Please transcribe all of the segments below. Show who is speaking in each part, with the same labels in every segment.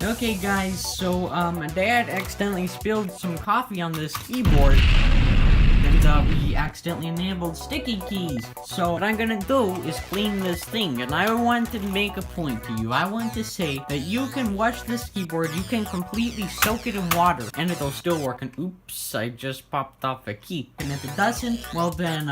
Speaker 1: Okay guys, so Dad accidentally spilled some coffee on this keyboard, and we accidentally enabled sticky keys. So what I'm gonna do is clean this thing, and I want to make a point to you. I want to say that you can wash this keyboard, you can completely soak it in water, and it'll still work. And oops, I just popped off a key. And if it doesn't, well then,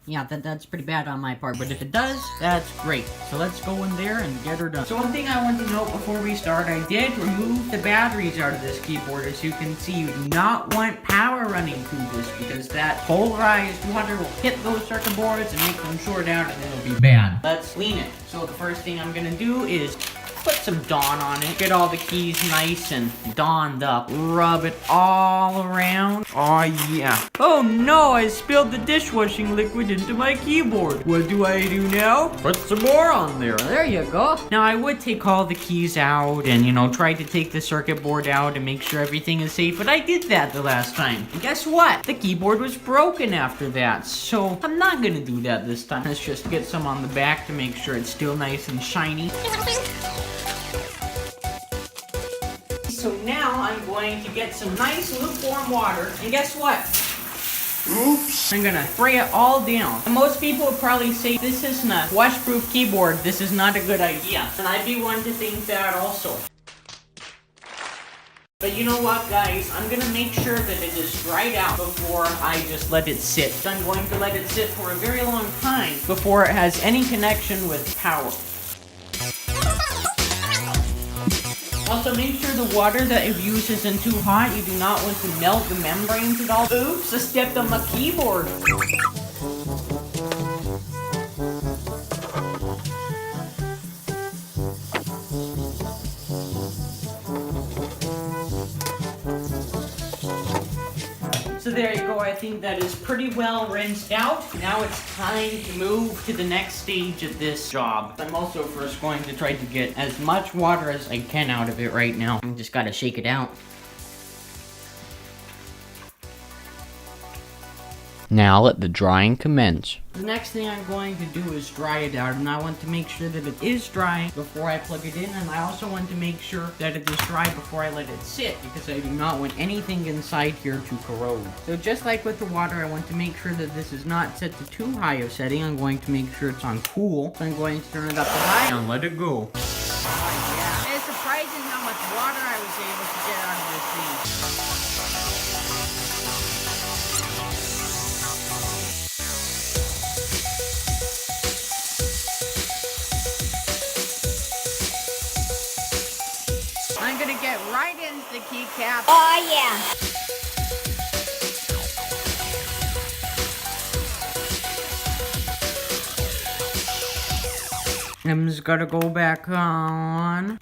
Speaker 1: yeah, that's pretty bad on my part, but if it does, that's great. So let's go in there and get her done. So one thing I want to note before we start, I did remove the batteries out of this keyboard. As you can see, you do not want power running through this because that polarized water will hit those circuit boards and make them short out and it'll be bad. Let's clean it. So the first thing I'm gonna do is put some Dawn on it. Get all the keys nice and dawned up. Rub it all around. Oh yeah. Oh no, I spilled the dishwashing liquid into my keyboard. What do I do now? Put some more on there. There you go. Now I would take all the keys out and, try to take the circuit board out and make sure everything is safe, but I did that the last time. And guess what? The keyboard was broken after that, so I'm not gonna do that this time. Let's just get some on the back to make sure it's still nice and shiny. So now I'm going to get some nice lukewarm water, and guess what? Oops. I'm gonna spray it all down. And most people would probably say this isn't a washproof keyboard, this is not a good idea. And I'd be one to think that also. But you know what, guys? I'm gonna make sure that it is dried out before I just let it sit. So I'm going to let it sit for a very long time before it has any connection with power. Also, make sure the water that you've used isn't too hot. You do not want to melt the membranes at all. Oops, I stepped on my keyboard. So there you go, I think that is pretty well rinsed out. Now it's time to move to the next stage of this job. I'm also first going to try to get as much water as I can out of it right now. I just gotta shake it out.
Speaker 2: Now let the drying commence.
Speaker 1: The next thing I'm going to do is dry it out, and I want to make sure that it is dry before I plug it in, and I also want to make sure that it is dry before I let it sit, because I do not want anything inside here to corrode. So just like with the water, I want to make sure that this is not set to too high of setting. I'm going to make sure it's on cool, so I'm going to turn it up to high and let it go. Oh yeah, it's surprising how much water I was able to get out of this thing. I'm gonna get right into the keycap.
Speaker 3: Oh yeah.
Speaker 1: I'm just gonna go back on.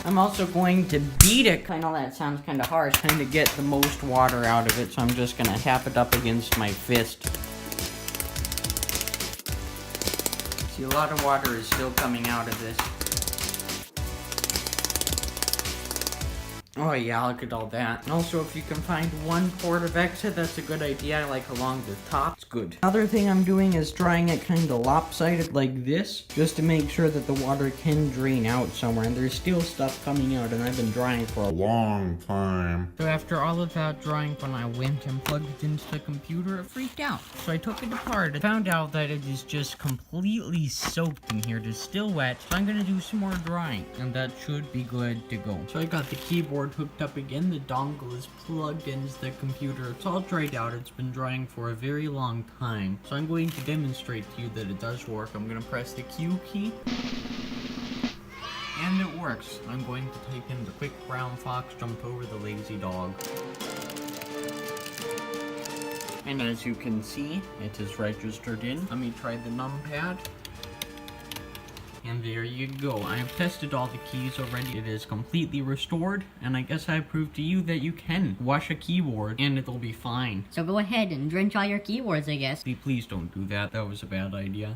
Speaker 1: I'm also going to beat it. I know that sounds kind of harsh, trying to get the most water out of it, so I'm just gonna tap it up against my fist. See, a lot of water is still coming out of this. Oh yeah, look at all that. And also, if you can find one port of exit, that's a good idea, like along the top. It's good. Another thing I'm doing is drying it kind of lopsided like this, just to make sure that the water can drain out somewhere. And there's still stuff coming out, and I've been drying for a long time. So after all of that drying, when I went and plugged it into the computer, it freaked out. So I took it apart and found out that it is just completely soaked in here. It is still wet. So I'm gonna do some more drying, and that should be good to go. So I got the keyboard hooked up again, the dongle is plugged into the computer. It's all dried out, it's been drying for a very long time. So I'm going to demonstrate to you that it does work. I'm going to press the Q key. And it works. I'm going to type in the quick brown fox jumped over the lazy dog. And as you can see, it is registered in. Let me try the numpad. And there you go. I have tested all the keys already. It is completely restored, and I guess I proved to you that you can wash a keyboard and it'll be fine.
Speaker 3: So go ahead and drench all your keyboards, I guess.
Speaker 1: Please don't do that. That was a bad idea.